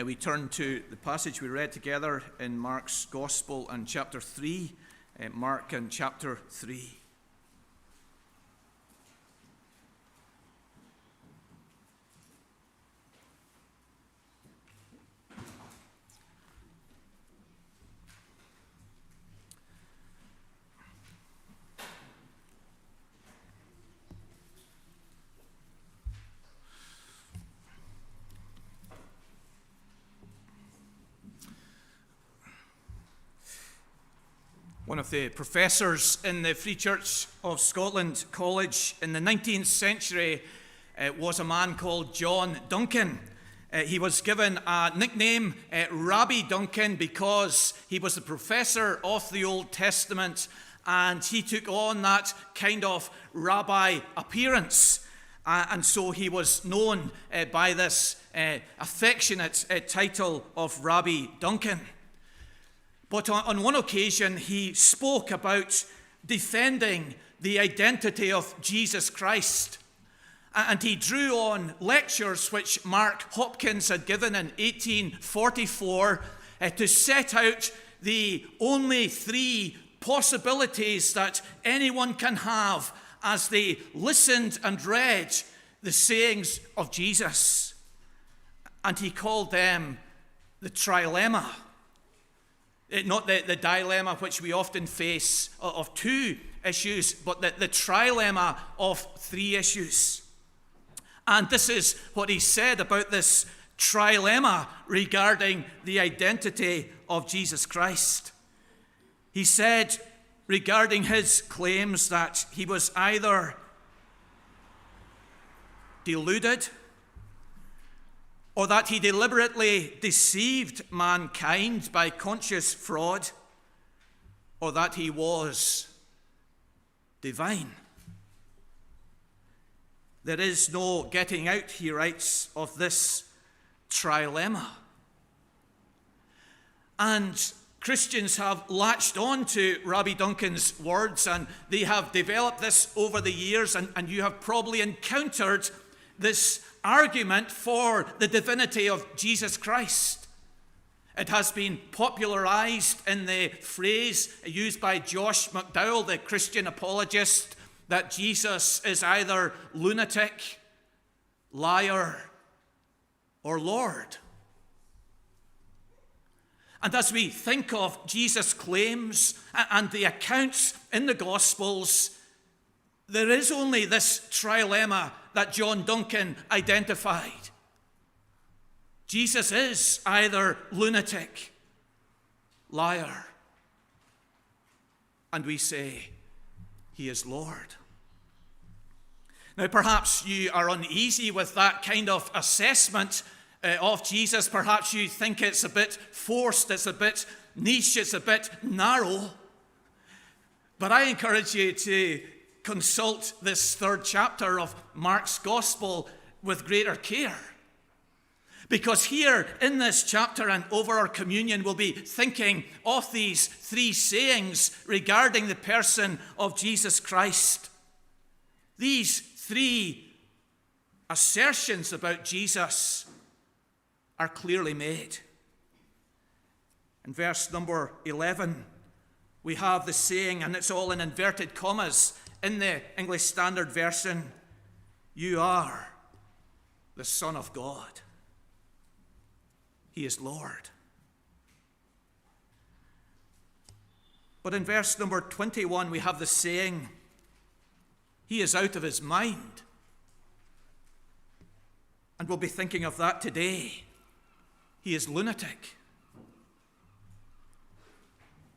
We turn to the passage we read together in Mark's Gospel and chapter 3. Mark and chapter 3. One of the professors in the Free Church of Scotland College in the 19th century was a man called John Duncan. He was given a nickname, Rabbi Duncan, because he was the professor of the Old Testament, and he took on that kind of rabbi appearance. And so he was known by this affectionate title of Rabbi Duncan. But on one occasion, he spoke about defending the identity of Jesus Christ. And he drew on lectures which Mark Hopkins had given in 1844 to set out the only three possibilities that anyone can have as they listened and read the sayings of Jesus. And he called them the Trilemma. Not the dilemma which we often face of two issues, but the trilemma of three issues. And this is what he said about this trilemma regarding the identity of Jesus Christ. He said regarding his claims that he was either deluded, or that he deliberately deceived mankind by conscious fraud, or that he was divine. There is no getting out, he writes, of this trilemma. And Christians have latched on to Rabbi Duncan's words, and they have developed this over the years, and you have probably encountered this argument for the divinity of Jesus Christ. It has been popularized in the phrase used by Josh McDowell, the Christian apologist, that Jesus is either lunatic, liar, or Lord. And as we think of Jesus' claims and the accounts in the Gospels, there is only this trilemma that John Duncan identified. Jesus is either lunatic, liar, and we say he is Lord. Now, perhaps you are uneasy with that kind of assessment of Jesus. Perhaps you think it's a bit forced, it's a bit niche, it's a bit narrow. But I encourage you to consult this third chapter of Mark's Gospel with greater care. Because here in this chapter and over our communion, we'll be thinking of these three sayings regarding the person of Jesus Christ. These three assertions about Jesus are clearly made. In verse number 11, we have the saying, and it's all in inverted commas, in the English Standard Version, "You are the Son of God." He is Lord. But in verse number 21, we have the saying, "He is out of his mind." And we'll be thinking of that today. He is lunatic.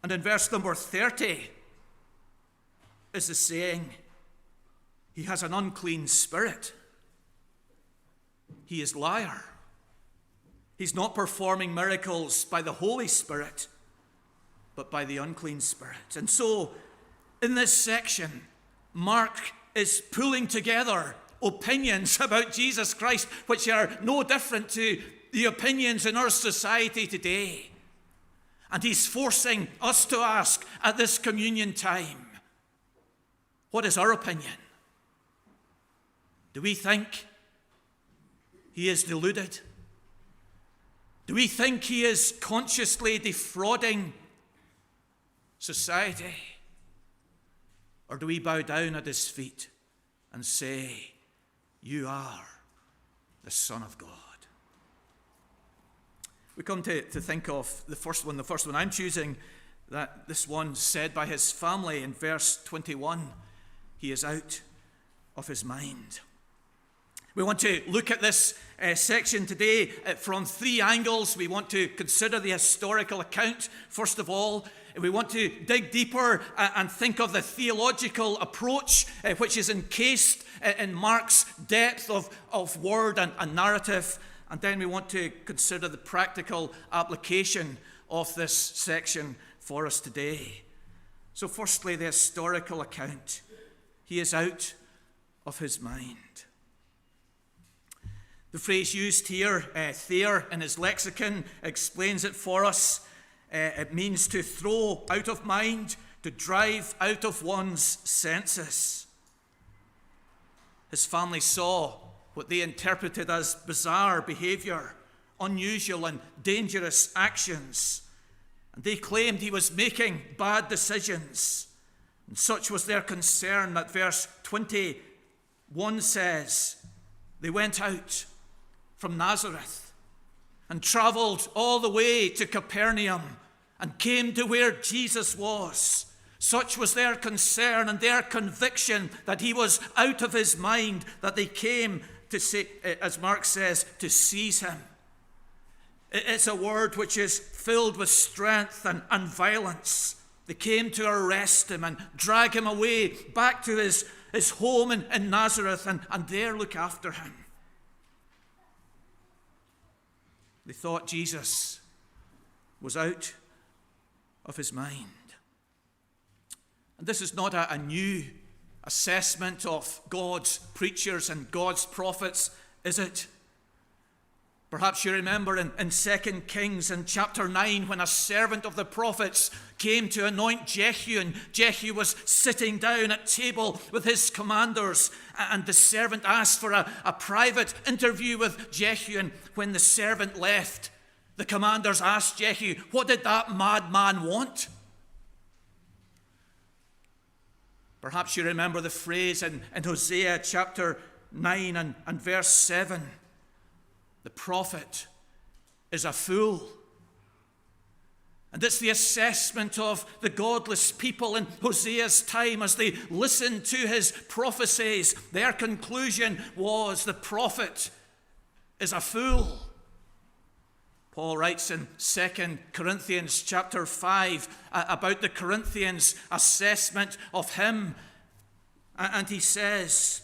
And in verse number 30, is the saying, "He has an unclean spirit." He is liar. He's not performing miracles by the Holy Spirit, but by the unclean spirit. And so, in this section, Mark is pulling together opinions about Jesus Christ, which are no different to the opinions in our society today. And he's forcing us to ask at this communion time, what is our opinion? Do we think he is deluded? Do Do we think he is consciously defrauding society? Or do we bow down at his feet and say, you are the Son of God? We come to think of the first one I'm choosing, that this one said by his family in verse 21, he is out of his mind. We want to look at this section today from three angles. We want to consider the historical account, first of all. We want to dig deeper and think of the theological approach, which is encased in Mark's depth of word and narrative. And then we want to consider the practical application of this section for us today. So firstly, the historical account. He is out of his mind. The phrase used here, Thayer, in his lexicon, explains it for us. It means to throw out of mind, to drive out of one's senses. His family saw what they interpreted as bizarre behavior, unusual and dangerous actions, and they claimed he was making bad decisions. And such was their concern that verse 21 says, they went out from Nazareth and travelled all the way to Capernaum and came to where Jesus was. Such was their concern and their conviction that he was out of his mind, that they came to say, as Mark says, to seize him. It's a word which is filled with strength and violence. They came to arrest him and drag him away back to his home in Nazareth and there look after him. They thought Jesus was out of his mind. And this is not a new assessment of God's preachers and God's prophets, is it? Perhaps you remember in 2 Kings in chapter 9 when a servant of the prophets came to anoint Jehu, and Jehu was sitting down at table with his commanders, and the servant asked for a private interview with Jehu, and when the servant left, the commanders asked Jehu, what did that madman want? Perhaps you remember the phrase in Hosea chapter 9 and verse 7. The prophet is a fool. And it's the assessment of the godless people in Hosea's time as they listened to his prophecies. Their conclusion was the prophet is a fool. Paul writes in 2 Corinthians chapter 5 about the Corinthians' assessment of him. And he says,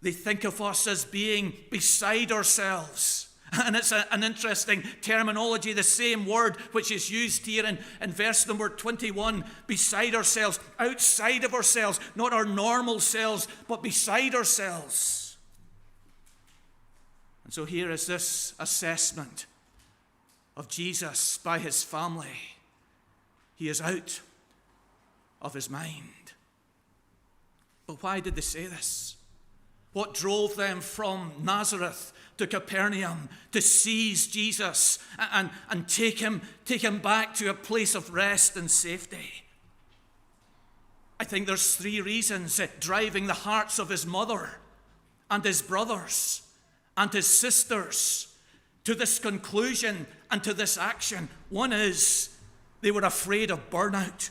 they think of us as being beside ourselves. And it's an interesting terminology, the same word which is used here in verse number 21, beside ourselves, outside of ourselves, not our normal selves, but beside ourselves. And so here is this assessment of Jesus by his family. He is out of his mind. But why did they say this? What drove them from Nazareth to Capernaum to seize Jesus and take him back to a place of rest and safety? I think there's three reasons driving the hearts of his mother and his brothers and his sisters to this conclusion and to this action. One is they were afraid of burnout.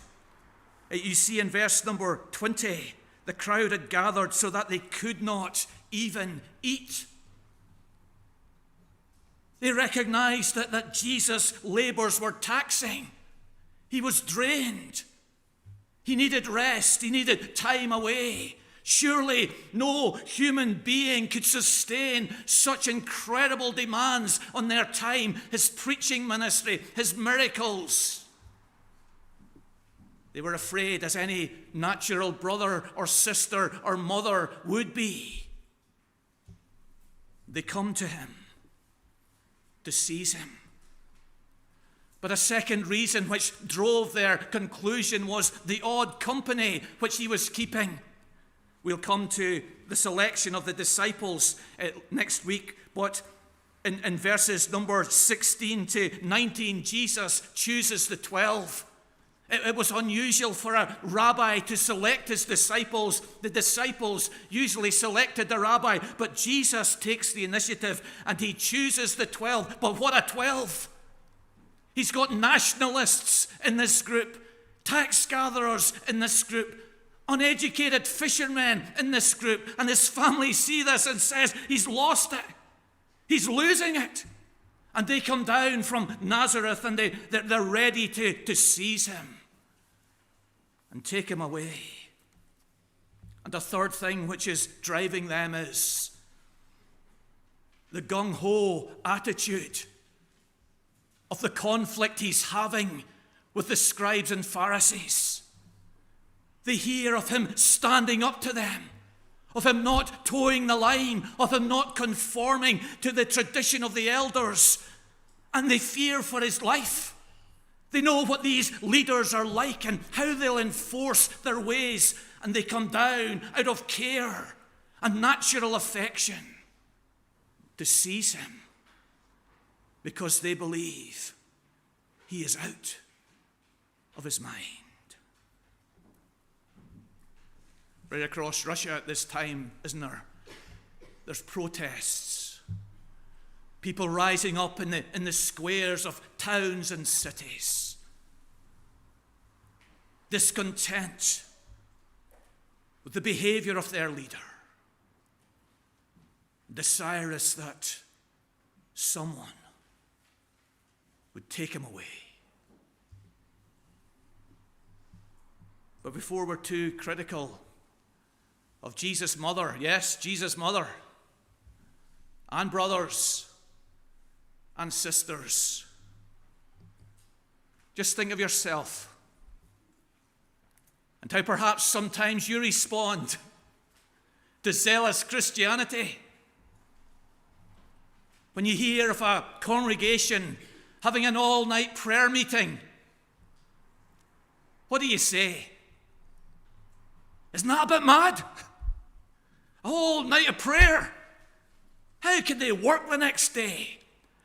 You see in verse number 20, the crowd had gathered so that they could not even eat. They recognized that Jesus' labors were taxing. He was drained. He needed rest. He needed time away. Surely no human being could sustain such incredible demands on their time, his preaching ministry, his miracles. They were afraid, as any natural brother or sister or mother would be. They come to him to seize him. But a second reason which drove their conclusion was the odd company which he was keeping. We'll come to the selection of the disciples next week, but in verses number 16 to 19, Jesus chooses the 12. It was unusual for a rabbi to select his disciples. The disciples usually selected the rabbi, but Jesus takes the initiative and he chooses the 12. But what a 12! He's got nationalists in this group, tax gatherers in this group, uneducated fishermen in this group, and his family see this and says, he's lost it. He's losing it. And they come down from Nazareth and they're ready to seize him and take him away. And the third thing which is driving them is the gung-ho attitude of the conflict he's having with the scribes and Pharisees. They hear of him standing up to them, of him not towing the line, of him not conforming to the tradition of the elders, and they fear for his life. They know what these leaders are like and how they'll enforce their ways, and they come down out of care and natural affection to seize him because they believe he is out of his mind. Right across Russia at this time, isn't there? There's protests. People rising up in the squares of towns and cities. Discontent with the behavior of their leader. Desirous that someone would take him away. But before we're too critical of Jesus' mother, yes, Jesus' mother, and brothers and sisters, just think of yourself and how perhaps sometimes you respond to zealous Christianity. When you hear of a congregation having an all-night prayer meeting, what do you say? Isn't that a bit mad? A whole night of prayer. How could they work the next day?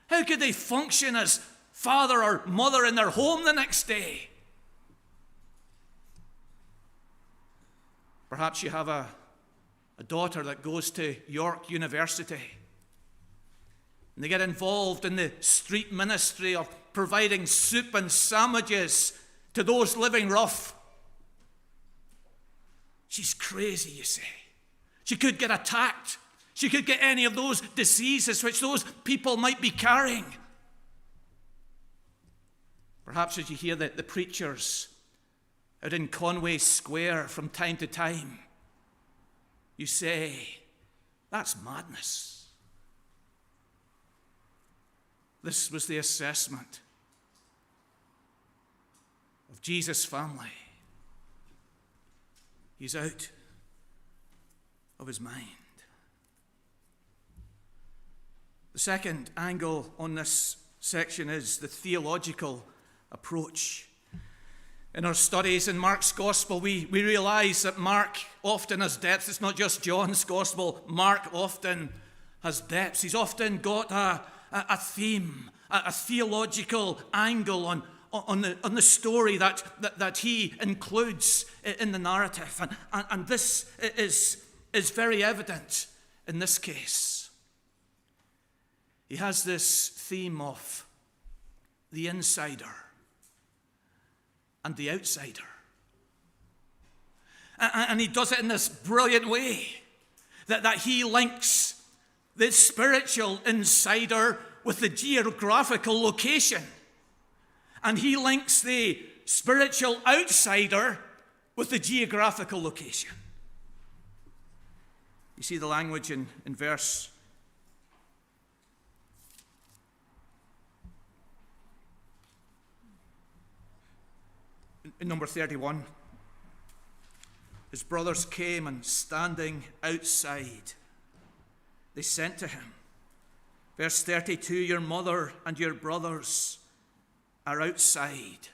How could they function as father or mother in their home the next day? Perhaps you have a daughter that goes to York University, and they get involved in the street ministry of providing soup and sandwiches to those living rough. She's crazy, you say. She could get attacked. She could get any of those diseases which those people might be carrying. Perhaps as you hear the preachers out in Conway Square from time to time, you say, that's madness. This was the assessment of Jesus' family. He's out of his mind. The second angle on this section is the theological approach. In our studies in Mark's Gospel, we realize that Mark often has depth. It's not just John's Gospel. Mark often has depth. He's often got a theme, a theological angle on the story that he includes in the narrative. And this is very evident in this case. He has this theme of the insider and the outsider. And he does it in this brilliant way that he links the spiritual insider with the geographical location. And he links the spiritual outsider with the geographical location. You see the language in verse in number 31. His brothers came, and standing outside, they sent to him. Verse 32, your mother and your brothers are outside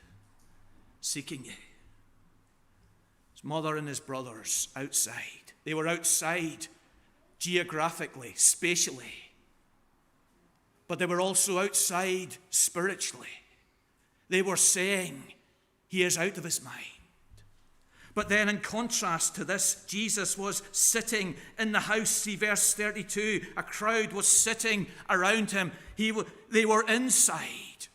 seeking you. His mother and his brothers outside. They were outside geographically, spatially. but they were also outside spiritually. They were saying, he is out of his mind. But then in contrast to this, Jesus was sitting in the house. See verse 32. A crowd was sitting around him. They were inside,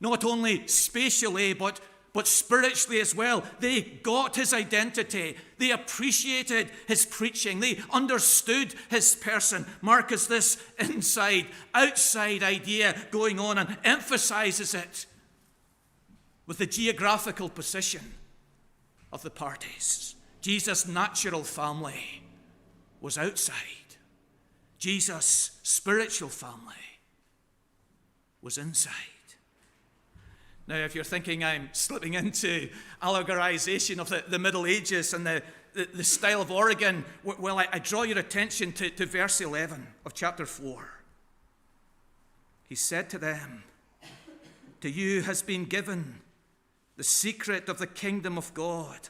not only spatially, but spiritually as well. They got his identity. They appreciated his preaching. They understood his person. Mark has this inside-outside idea going on and emphasizes it with the geographical position of the parties. Jesus' natural family was outside. Jesus' spiritual family was inside. Now, if you're thinking I'm slipping into allegorization of the Middle Ages and the style of Oregon, well, I draw your attention to verse 11 of chapter 4. He said to them, "To you has been given the secret of the kingdom of God,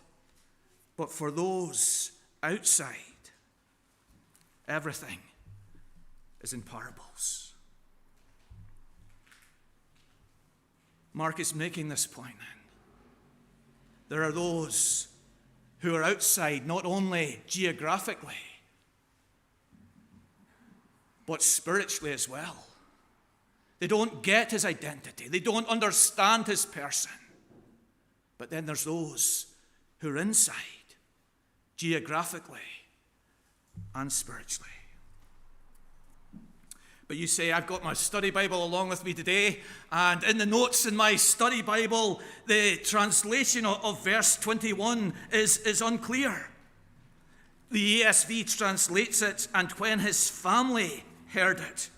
but for those outside, everything is in parables." Mark is making this point then. There are those who are outside, not only geographically, but spiritually as well. They don't get his identity. They don't understand his person. But then there's those who are inside, geographically and spiritually. But you say, I've got my study Bible along with me today, and in the notes in my study Bible, the translation of verse 21 is unclear. The ESV translates it, "and when his family heard it."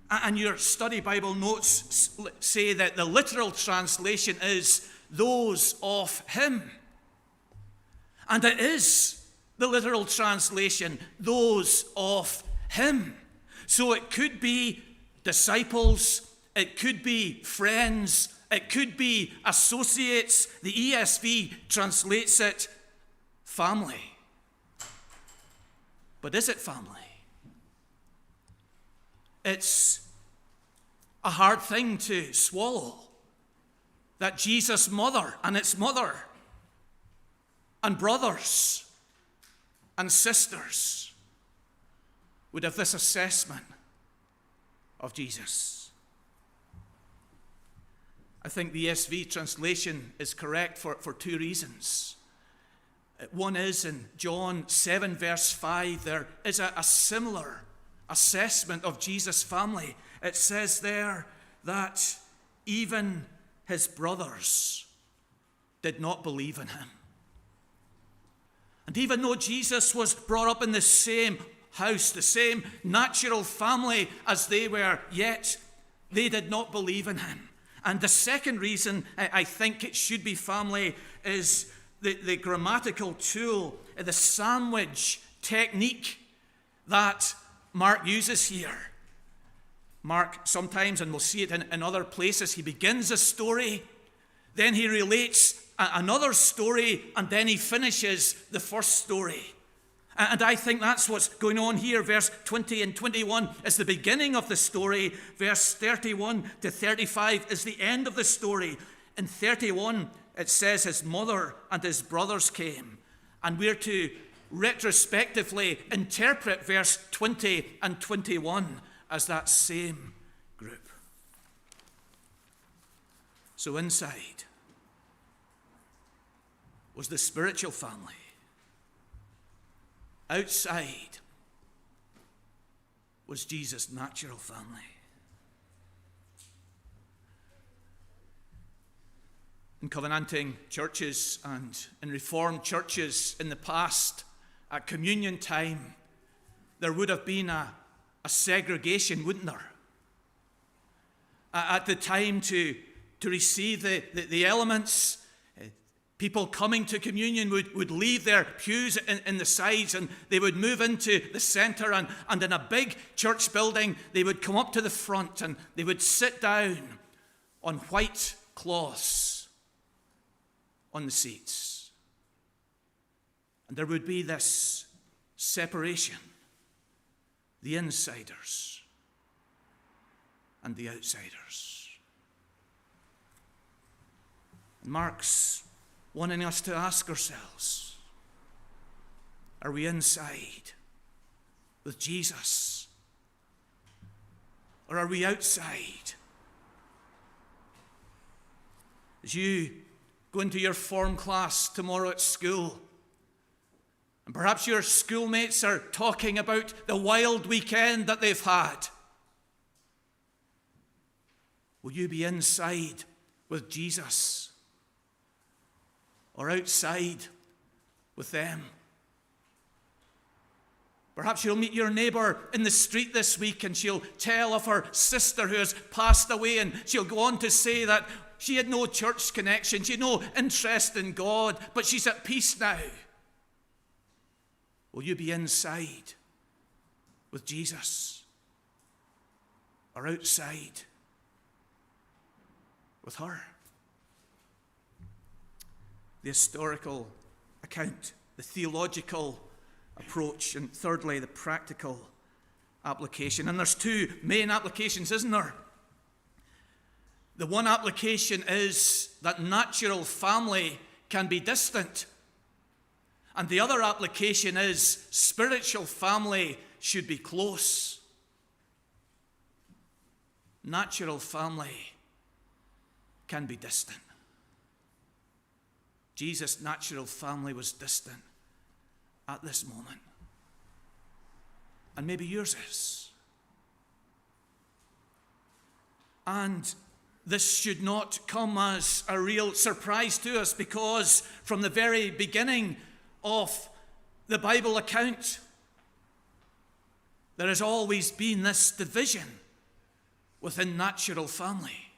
And your study Bible notes say that the literal translation is "those of him." And it is the literal translation, "those of him." So it could be disciples, it could be friends, it could be associates. The ESV translates it family. But is it family? It's a hard thing to swallow that Jesus' mother and its mother and brothers and sisters would have this assessment of Jesus. I think the ESV translation is correct for two reasons. One is in John 7 verse 5, there is a similar assessment of Jesus' family. It says there that even his brothers did not believe in him. And even though Jesus was brought up in the same house, the same natural family as they were, yet they did not believe in him. And the second reason I think it should be family is the grammatical tool, the sandwich technique that Mark uses here. Mark sometimes, and we'll see it in other places, he begins a story, then he relates another story, and then he finishes the first story. And I think that's what's going on here. Verse 20 and 21 is the beginning of the story. Verse 31 to 35 is the end of the story. In 31, it says his mother and his brothers came. And we're to retrospectively interpret verse 20 and 21 as that same group. So inside was the spiritual family. Outside was Jesus' natural family. In covenanting churches and in Reformed churches in the past, at communion time, there would have been a segregation, wouldn't there? At the time to receive the elements, people coming to communion would leave their pews in the sides, and they would move into the center, and in a big church building, they would come up to the front and they would sit down on white cloths on the seats. And there would be this separation, the insiders and the outsiders. And Mark's wanting us to ask ourselves, are we inside with Jesus? Or are we outside? As you go into your form class tomorrow at school, and perhaps your schoolmates are talking about the wild weekend that they've had, will you be inside with Jesus or outside with them? Perhaps you'll meet your neighbour in the street this week and she'll tell of her sister who has passed away, and she'll go on to say that she had no church connection, she had no interest in God, but she's at peace now. Will you be inside with Jesus or outside with her? The historical account, the theological approach, and thirdly, the practical application. And there's two main applications, isn't there? The one application is that natural family can be distant. And the other application is spiritual family should be close. Natural family can be distant. Jesus' natural family was distant at this moment. And maybe yours is. And this should not come as a real surprise to us, because from the very beginning of the Bible account, there has always been this division within natural family.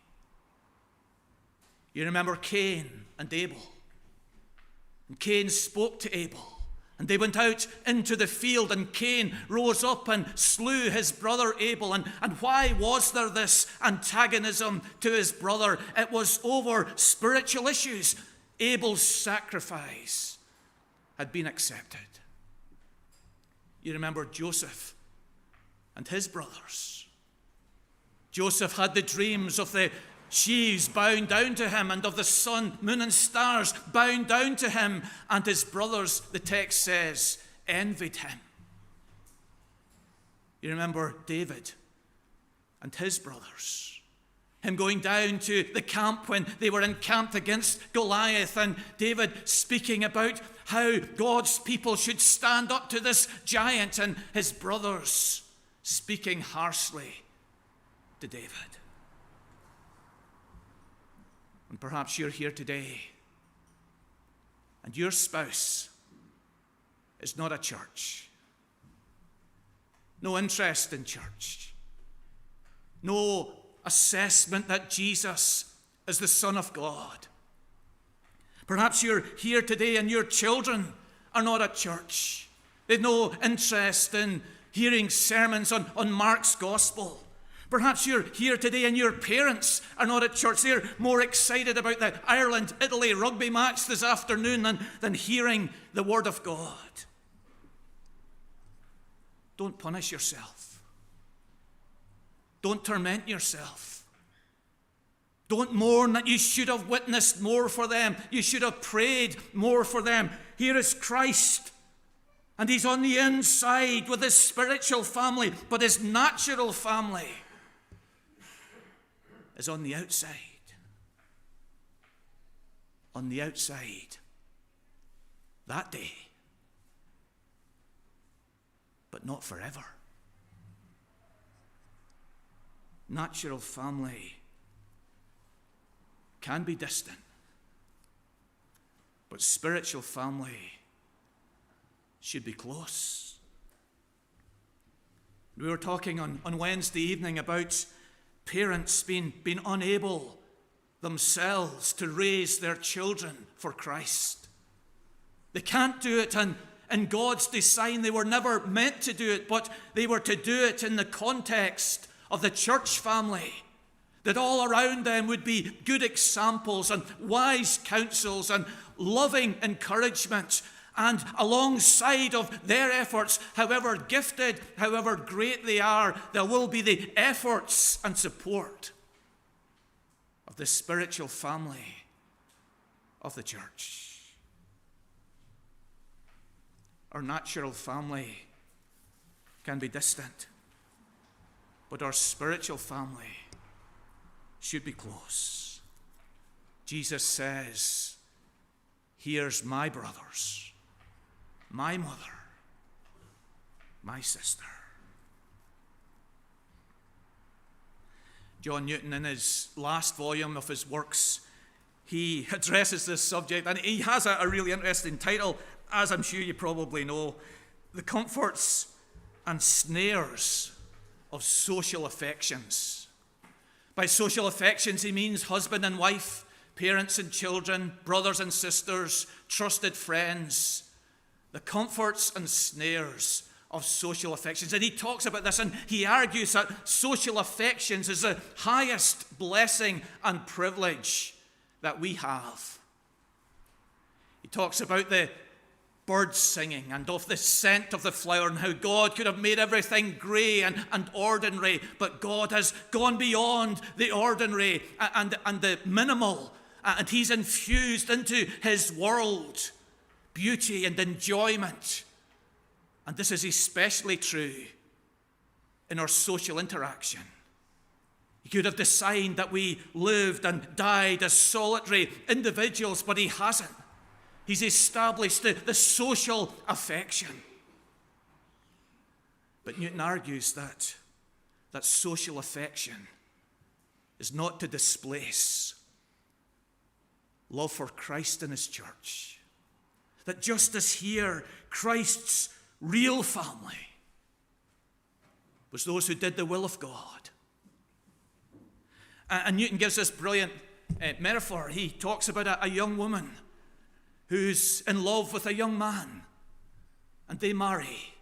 You remember Cain and Abel. And Cain spoke to Abel. And they went out into the field, and Cain rose up and slew his brother Abel. And why was there this antagonism to his brother? It was over spiritual issues. Abel's sacrifice had been accepted. You remember Joseph and his brothers. Joseph had the dreams of the sheaves bowing down to him, and of the sun, moon, and stars bowing down to him. And his brothers, the text says, envied him. You remember David and his brothers. Him going down to the camp when they were encamped against Goliath, and David speaking about how God's people should stand up to this giant, and his brothers speaking harshly to David. And perhaps you're here today and your spouse is not at church. No interest in church. No assessment that Jesus is the Son of God. Perhaps you're here today and your children are not at church. They've no interest in hearing sermons on Mark's gospel. Perhaps you're here today and your parents are not at church. They're more excited about the Ireland-Italy rugby match this afternoon than hearing the Word of God. Don't punish yourself. Don't torment yourself. Don't mourn that you should have witnessed more for them. You should have prayed more for them. Here is Christ, and he's on the inside with his spiritual family, but his natural family is on the outside. On the outside. That day. But not forever. Natural family can be distant, but spiritual family should be close. We were talking on Wednesday evening about parents being unable themselves to raise their children for Christ. They can't do it in God's design. They were never meant to do it, but they were to do it in the context of the church family, that all around them would be good examples and wise counsels and loving encouragement And alongside of their efforts, however gifted, however great they are, there will be the efforts and support of the spiritual family of the church. Our natural family can be distant, but our spiritual family should be close. Jesus says, "Here's my brothers, my mother, my sister." John Newton, in his last volume of his works, he addresses this subject, and he has a really interesting title, as I'm sure you probably know: "The Comforts and Snares of Social Affections." By social affections, he means husband and wife, parents and children, brothers and sisters, trusted friends. The comforts and snares of social affections. And he talks about this, and he argues that social affections is the highest blessing and privilege that we have. He talks about the birds singing and of the scent of the flower, and how God could have made everything grey and ordinary, but God has gone beyond the ordinary and the minimal, and he's infused into his world beauty and enjoyment. And this is especially true in our social interaction. He could have designed that we lived and died as solitary individuals, but he hasn't. He's established the social affection. But Newton argues that social affection is not to displace love for Christ and his church. That just as here, Christ's real family was those who did the will of God. And Newton gives this brilliant metaphor. He talks about a young woman who's in love with a young man, and they marry,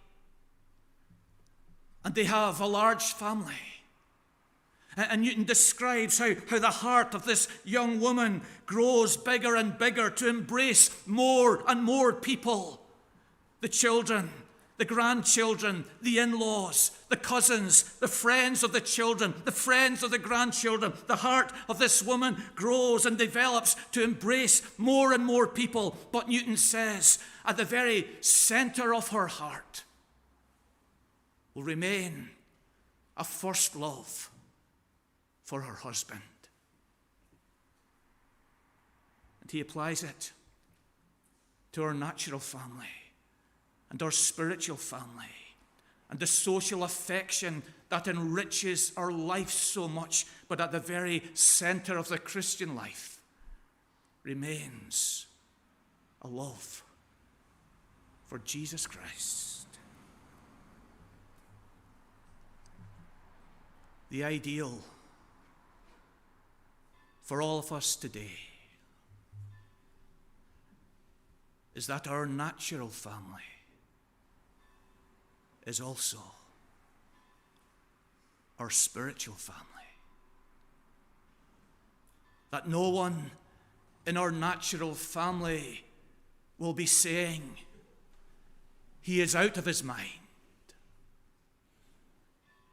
and they have a large family. And Newton describes how the heart of this young woman grows bigger and bigger to embrace more and more people: the children, the grandchildren, the in-laws, the cousins, the friends of the children, the friends of the grandchildren. The heart of this woman grows and develops to embrace more and more people. But Newton says, at the very center of her heart will remain a first love for her husband. And he applies it to our natural family and our spiritual family and the social affection that enriches our life so much. But at the very center of the Christian life remains a love for Jesus Christ. The ideal for all of us today is that our natural family is also our spiritual family. That no one in our natural family will be saying he is out of his mind,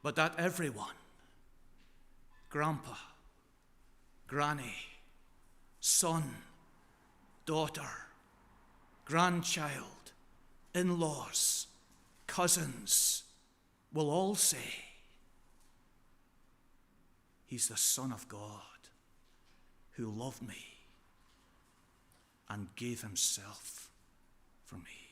but that everyone, grandpa, granny, son, daughter, grandchild, in-laws, cousins, will all say, he's the Son of God who loved me and gave himself for me.